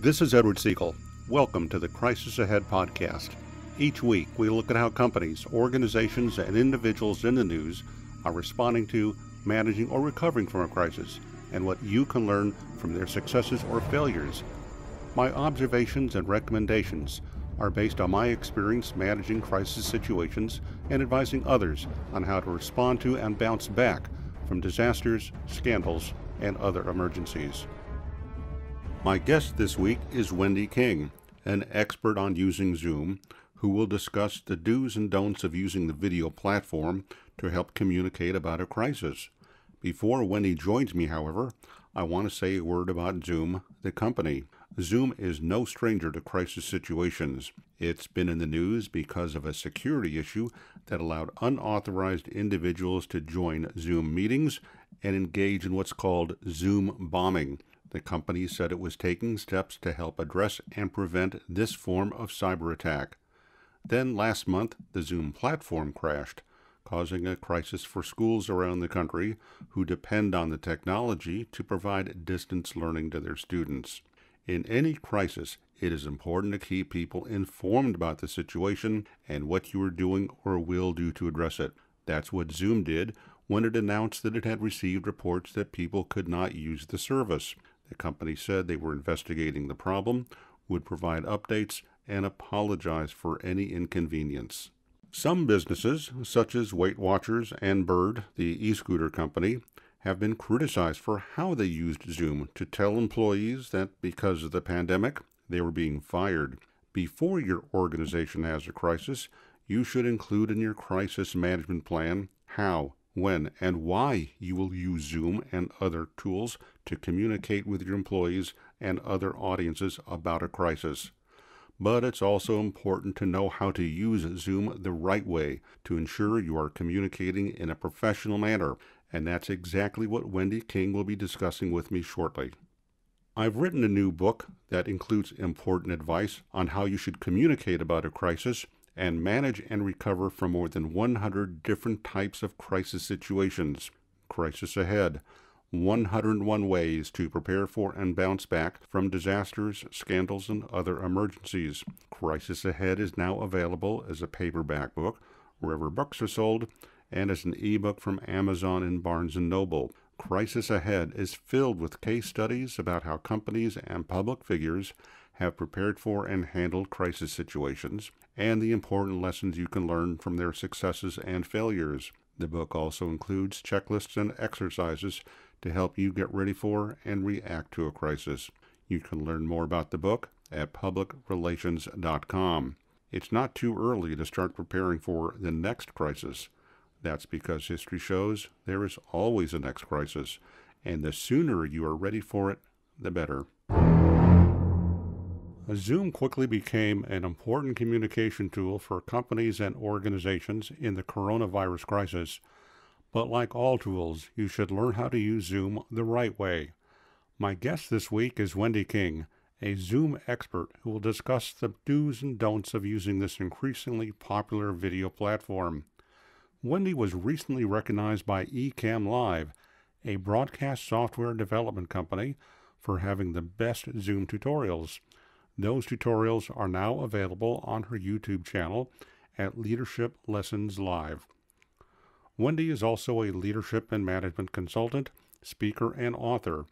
This is Edward Siegel. Welcome to the Crisis Ahead podcast. Each week, we look at how companies, organizations, and individuals in the news are responding to, managing, or recovering from a crisis, and what you can learn from their successes or failures. My observations and recommendations are based on my experience managing crisis situations and advising others on how to respond to and bounce back from disasters, scandals, and other emergencies. My guest this week is Wendy King, an expert on using Zoom, who will discuss the do's and don'ts of using the video platform to help communicate about a crisis. Before Wendy joins me, however, I want to say a word about Zoom, the company. Zoom is no stranger to crisis situations. It's been in the news because of a security issue that allowed unauthorized individuals to join Zoom meetings and engage in what's called Zoom bombing. The company said it was taking steps to help address and prevent this form of cyber attack. Then last month, the Zoom platform crashed, causing a crisis for schools around the country who depend on the technology to provide distance learning to their students. In any crisis, it is important to keep people informed about the situation and what you are doing or will do to address it. That's what Zoom did when it announced that it had received reports that people could not use the service. The company said they were investigating the problem, would provide updates, and apologize for any inconvenience. Some businesses, such as Weight Watchers and Bird, the e-scooter company, have been criticized for how they used Zoom to tell employees that because of the pandemic, they were being fired. Before your organization has a crisis, you should include in your crisis management plan how, when, and why you will use Zoom and other tools to communicate with your employees and other audiences about a crisis. But it's also important to know how to use Zoom the right way to ensure you are communicating in a professional manner, and that's exactly what Wendy King will be discussing with me shortly. I've written a new book that includes important advice on how you should communicate about a crisis and manage and recover from more than 100 different types of crisis situations. Crisis Ahead: 101 ways to prepare for and bounce back from disasters, scandals, and other emergencies. Crisis Ahead is now available as a paperback book, wherever books are sold, and as an ebook from Amazon and Barnes & Noble. Crisis Ahead is filled with case studies about how companies and public figures have prepared for and handled crisis situations, and the important lessons you can learn from their successes and failures. The book also includes checklists and exercises to help you get ready for and react to a crisis. You can learn more about the book at publicrelations.com. It's not too early to start preparing for the next crisis. That's because history shows there is always a next crisis, and the sooner you are ready for it, the better. Zoom quickly became an important communication tool for companies and organizations in the coronavirus crisis. But like all tools, you should learn how to use Zoom the right way. My guest this week is Wendy King, a Zoom expert who will discuss the do's and don'ts of using this increasingly popular video platform. Wendy was recently recognized by Ecamm Live, a broadcast software development company, for having the best Zoom tutorials. Those tutorials are now available on her YouTube channel at Leadership Lessons Live. Wendy is also a leadership and management consultant, speaker, and author.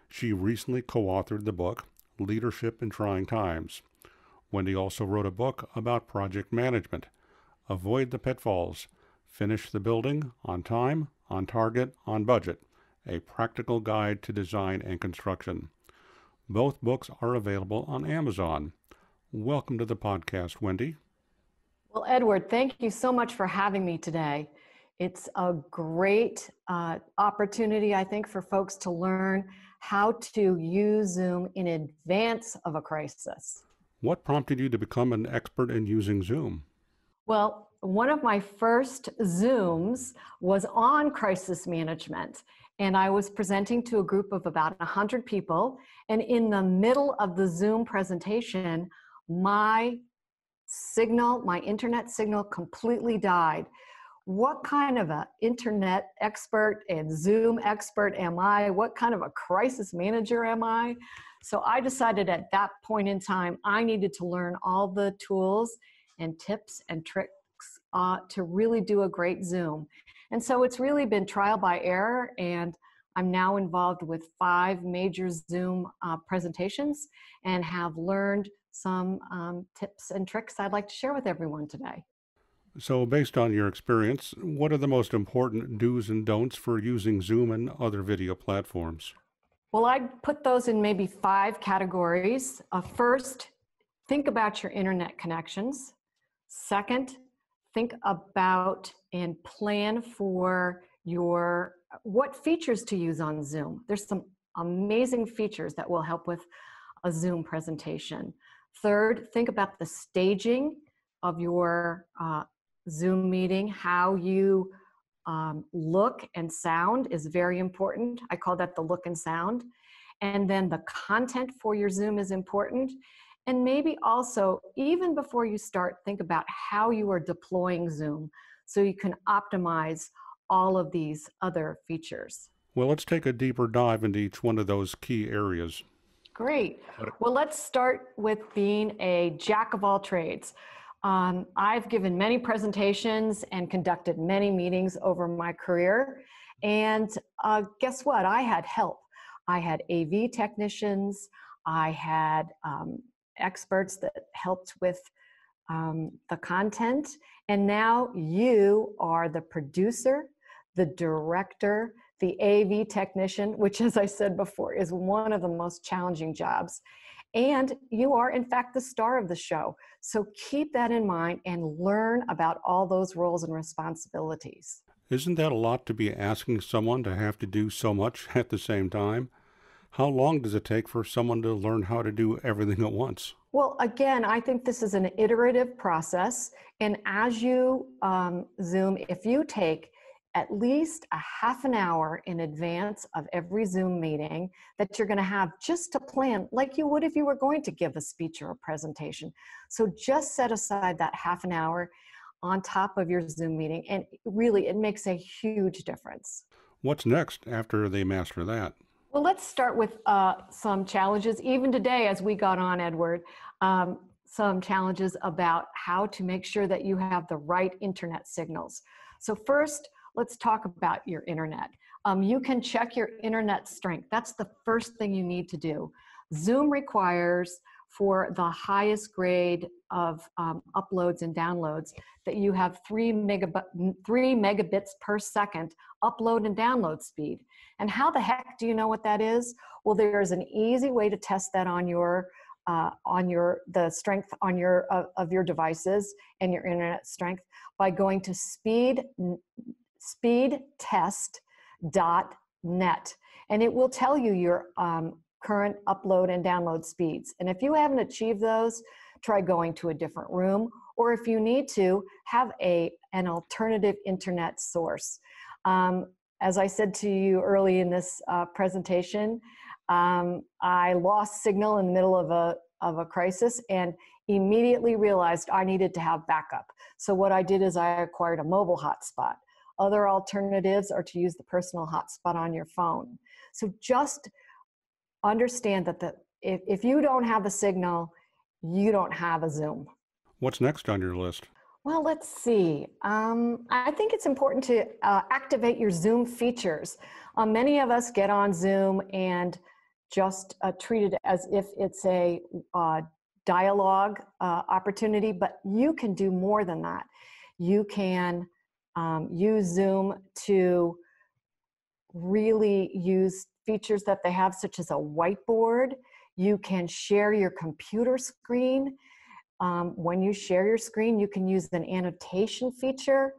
She recently co-authored the book, Leadership in Trying Times. Wendy also wrote a book about project management, Avoid the Pitfalls, Finish the Building on Time, on Target, on Budget, a practical guide to design and construction. Both books are available on Amazon. Welcome to the podcast, Wendy. Well, Edward, thank you so much for having me today. It's a great opportunity, I think, for folks to learn how to use Zoom in advance of a crisis. What prompted you to become an expert in using Zoom? Well, one of my first Zooms was on crisis management, and I was presenting to a group of about 100 people, and in the middle of the Zoom presentation, my internet signal completely died. what kind of an internet expert and Zoom expert am I? What kind of a crisis manager am I? So I decided at that point in time, I needed to learn all the tools and tips and tricks to really do a great Zoom. And so it's really been trial by error, and I'm now involved with 5 major Zoom presentations and have learned some tips and tricks I'd like to share with everyone today. So, based on your experience, what are the most important do's and don'ts for using Zoom and other video platforms? Well, I'd put those in maybe 5 categories. First, think about your internet connections. Second, think about and plan for what features to use on Zoom. There's some amazing features that will help with a Zoom presentation. Third, think about the staging of your Zoom meeting. How you look and sound is very important. I call that the look and sound. And then the content for your Zoom is important. And maybe also, even before you start, think about how you are deploying Zoom so you can optimize all of these other features. Well, let's take a deeper dive into each one of those key areas. Great. Well, let's start with being a jack of all trades. I've given many presentations and conducted many meetings over my career. And guess what? I had help. I had AV technicians. I had experts that helped with the content. And now you are the producer, the director, the AV technician, which, as I said before, is one of the most challenging jobs. And you are, in fact, the star of the show. So keep that in mind and learn about all those roles and responsibilities. Isn't that a lot to be asking someone to have to do so much at the same time? How long does it take for someone to learn how to do everything at once? Well, again, I think this is an iterative process. And as you Zoom, if you take at least a half an hour in advance of every Zoom meeting that you're going to have just to plan, like you would if you were going to give a speech or a presentation. So just set aside that half an hour on top of your Zoom meeting, and really it makes a huge difference. What's next after they master that? Well, let's start with some challenges. Even today, as we got on, Edward, some challenges about how to make sure that you have the right internet signals. So first, let's talk about your internet. You can check your internet strength. That's the first thing you need to do. Zoom requires, for the highest grade of uploads and downloads, that you have 3 megabits per second upload and download speed. And how the heck do you know what that is? Well, there's an easy way to test that on the strength on of your devices and your internet strength by going to speedtest.net, and it will tell you your current upload and download speeds. And if you haven't achieved those, try going to a different room, or if you need to, have an alternative internet source. As I said to you early in this presentation, I lost signal in the middle of a crisis and immediately realized I needed to have backup. So what I did is I acquired a mobile hotspot. Other alternatives are to use the personal hotspot on your phone. So just understand that if you don't have a signal, you don't have a Zoom. What's next on your list? Well, let's see. I think it's important to activate your Zoom features. Many of us get on Zoom and just treat it as if it's a dialogue opportunity, but you can do more than that. You can use Zoom to really use features that they have, such as a whiteboard. You can share your computer screen. When you share your screen, you can use an annotation feature.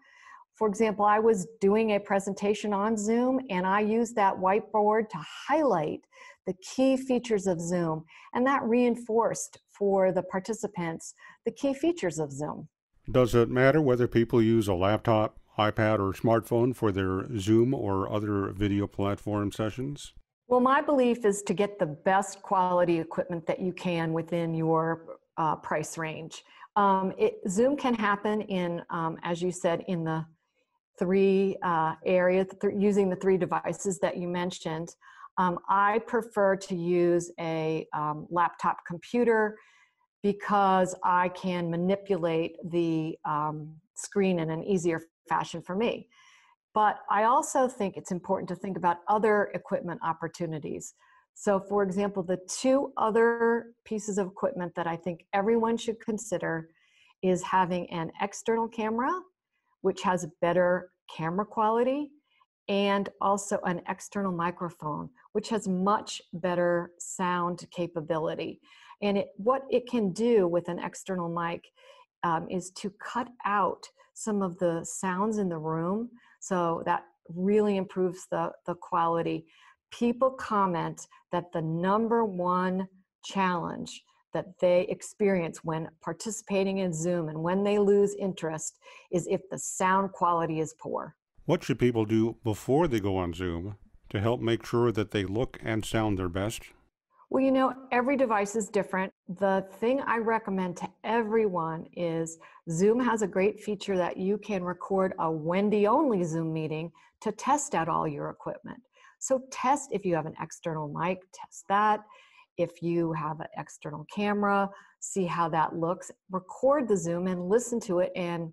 For example, I was doing a presentation on Zoom, and I used that whiteboard to highlight the key features of Zoom, and that reinforced for the participants the key features of Zoom. Does it matter whether people use a laptop, iPad, or smartphone for their Zoom or other video platform sessions? Well, my belief is to get the best quality equipment that you can within your price range. Zoom can happen in, as you said, in the three areas, using the three devices that you mentioned. I prefer to use a laptop computer because I can manipulate the screen in an easier fashion for me. But I also think it's important to think about other equipment opportunities. So for example, the two other pieces of equipment that I think everyone should consider is having an external camera, which has better camera quality, and also an external microphone, which has much better sound capability. And what it can do with an external mic is to cut out some of the sounds in the room. So that really improves the quality. People comment that the number one challenge that they experience when participating in Zoom and when they lose interest is if the sound quality is poor. What should people do before they go on Zoom to help make sure that they look and sound their best? Well, you know, every device is different. The thing I recommend to everyone is Zoom has a great feature that you can record a Wendy-only Zoom meeting to test out all your equipment. So test if you have an external mic, test that. If you have an external camera, see how that looks. Record the Zoom and listen to it and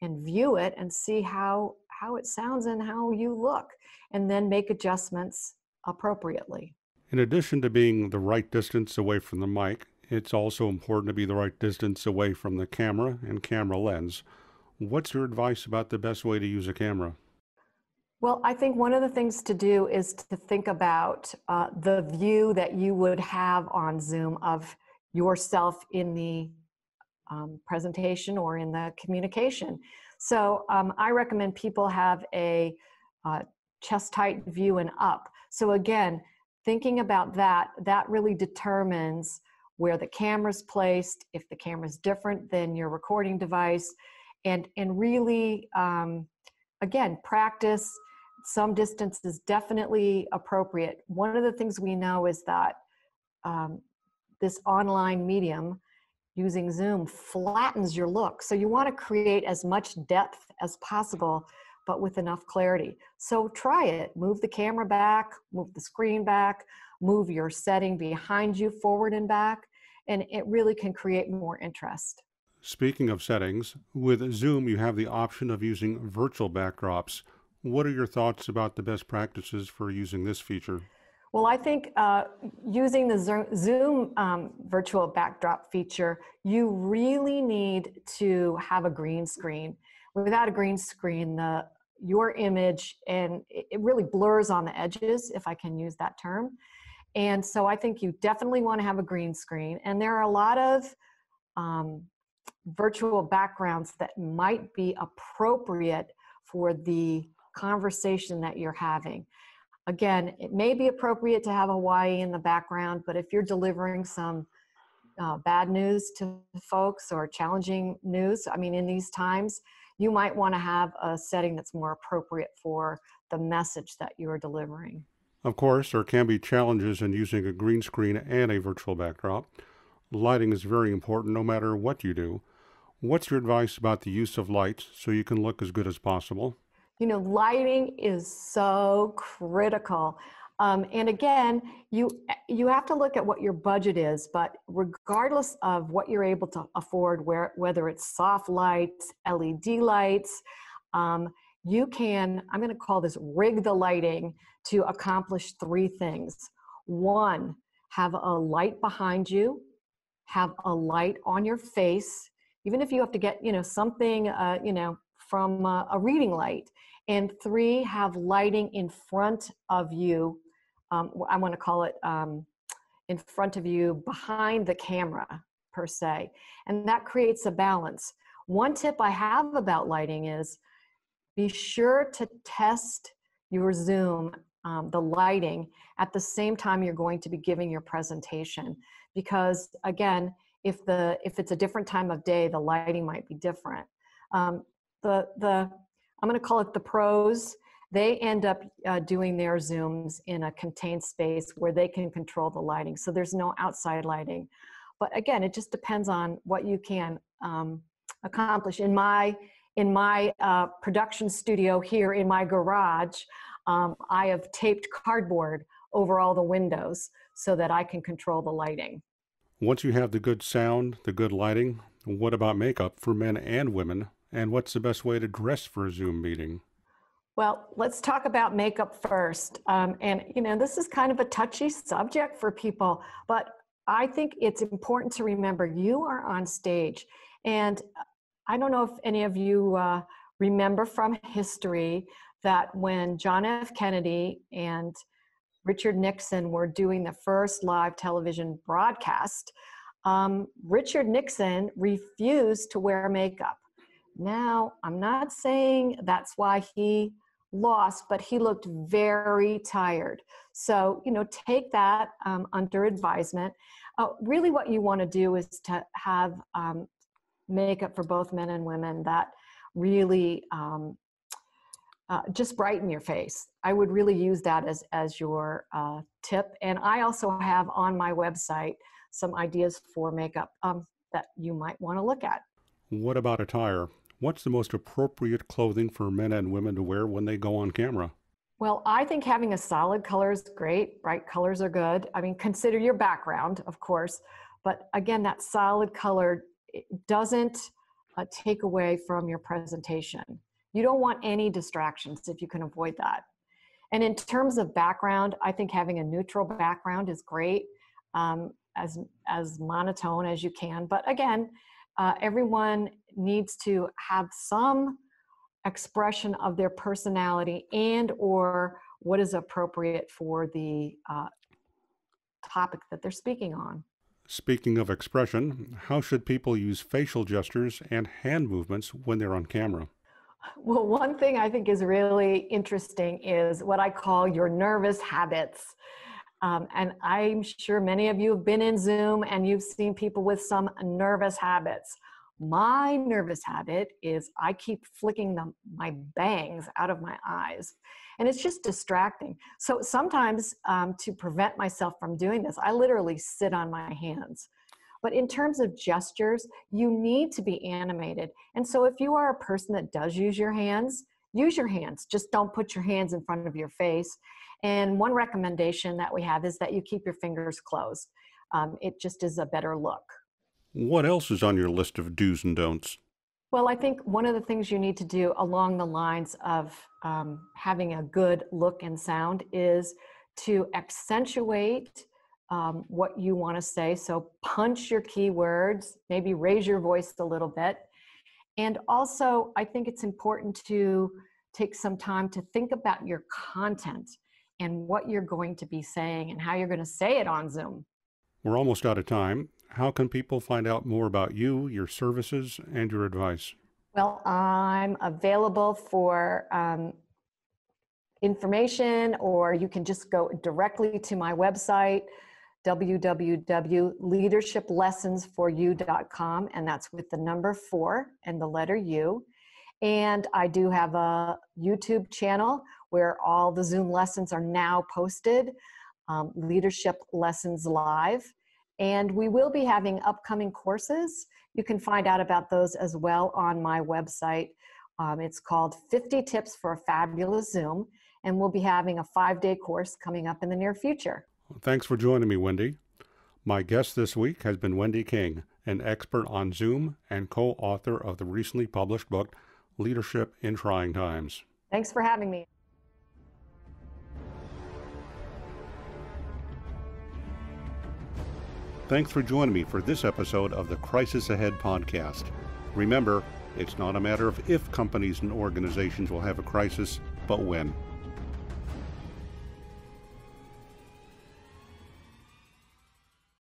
view it and see how it sounds and how you look, and then make adjustments appropriately. In addition to being the right distance away from the mic, it's also important to be the right distance away from the camera and camera lens. What's your advice about the best way to use a camera? Well, I think one of the things to do is to think about the view that you would have on Zoom of yourself in the presentation or in the communication. So I recommend people have a chest height view and up. So again, thinking about that, that really determines where the camera's placed, if the camera's different than your recording device, and really, again, practice. Some distance is definitely appropriate. One of the things we know is that this online medium using Zoom flattens your look. So you want to create as much depth as possible, but with enough clarity. So try it. Move the camera back, move the screen back, move your setting behind you forward and back, and it really can create more interest. Speaking of settings, with Zoom you have the option of using virtual backdrops. What are your thoughts about the best practices for using this feature? Well, I think using the Zoom virtual backdrop feature, you really need to have a green screen. Without a green screen, your image, and it really blurs on the edges, if I can use that term. And so I think you definitely want to have a green screen. And there are a lot of virtual backgrounds that might be appropriate for the conversation that you're having. Again, it may be appropriate to have Hawaii in the background, but if you're delivering some bad news to folks or challenging news, I mean, in these times, you might want to have a setting that's more appropriate for the message that you're delivering. Of course, there can be challenges in using a green screen and a virtual backdrop. Lighting is very important no matter what you do. What's your advice about the use of lights so you can look as good as possible? You know, lighting is so critical. And again, you have to look at what your budget is, but regardless of what you're able to afford, whether it's soft lights, LED lights, you can, I'm going to call this rig the lighting to accomplish three things. One, have a light behind you, have a light on your face, even if you have to get, something, from a reading light. And three, have lighting in front of you. I want to call it in front of you, behind the camera, per se. And that creates a balance. One tip I have about lighting is be sure to test your Zoom, the lighting, at the same time you're going to be giving your presentation. Because again, if it's a different time of day, the lighting might be different. I'm going to call it the pros. They end up doing their Zooms in a contained space where they can control the lighting. So there's no outside lighting. But again, it just depends on what you can accomplish. In my in my production studio here in my garage, I have taped cardboard over all the windows so that I can control the lighting. Once you have the good sound, the good lighting, what about makeup for men and women? And what's the best way to dress for a Zoom meeting? Well, let's talk about makeup first. And, this is kind of a touchy subject for people, but I think it's important to remember you are on stage. And I don't know if any of you remember from history that when John F. Kennedy and Richard Nixon were doing the first live television broadcast, Richard Nixon refused to wear makeup. Now, I'm not saying that's why he lost, but he looked very tired. So, take that under advisement. Really what you want to do is to have makeup for both men and women that really just brighten your face. I would really use that as your tip. And I also have on my website some ideas for makeup that you might want to look at. What about attire? What's the most appropriate clothing for men and women to wear when they go on camera? Well, I think having a solid color is great. Bright colors are good. I mean, consider your background, of course. But again, that solid color doesn't take away from your presentation. You don't want any distractions if you can avoid that. And in terms of background, I think having a neutral background is great, as monotone as you can. But again, everyone needs to have some expression of their personality and or what is appropriate for the topic that they're speaking on. Speaking of expression, how should people use facial gestures and hand movements when they're on camera? Well, one thing I think is really interesting is what I call your nervous habits. And I'm sure many of you have been in Zoom and you've seen people with some nervous habits. My nervous habit is I keep flicking my bangs out of my eyes, and it's just distracting. So sometimes to prevent myself from doing this, I literally sit on my hands. But in terms of gestures, you need to be animated. And so if you are a person that does use your hands. Just don't put your hands in front of your face. And one recommendation that we have is that you keep your fingers closed. It just is a better look. What else is on your list of do's and don'ts? Well, I think one of the things you need to do along the lines of having a good look and sound is to accentuate what you want to say. So punch your keywords, maybe raise your voice a little bit. And also, I think it's important to take some time to think about your content and what you're going to be saying and how you're going to say it on Zoom. We're almost out of time. How can people find out more about you, your services, and your advice? Well, I'm available for information, or you can just go directly to my website, www.leadershiplessonsforyou.com, and that's with the number 4 and the letter U. And I do have a YouTube channel where all the Zoom lessons are now posted, Leadership Lessons Live. And we will be having upcoming courses. You can find out about those as well on my website. It's called 50 Tips for a Fabulous Zoom, and we'll be having a 5-day course coming up in the near future. Thanks for joining me, Wendy. My guest this week has been Wendy King, an expert on Zoom and co-author of the recently published book, Leadership in Trying Times. Thanks for having me. Thanks for joining me for this episode of the Crisis Ahead podcast. Remember, it's not a matter of if companies and organizations will have a crisis, but when.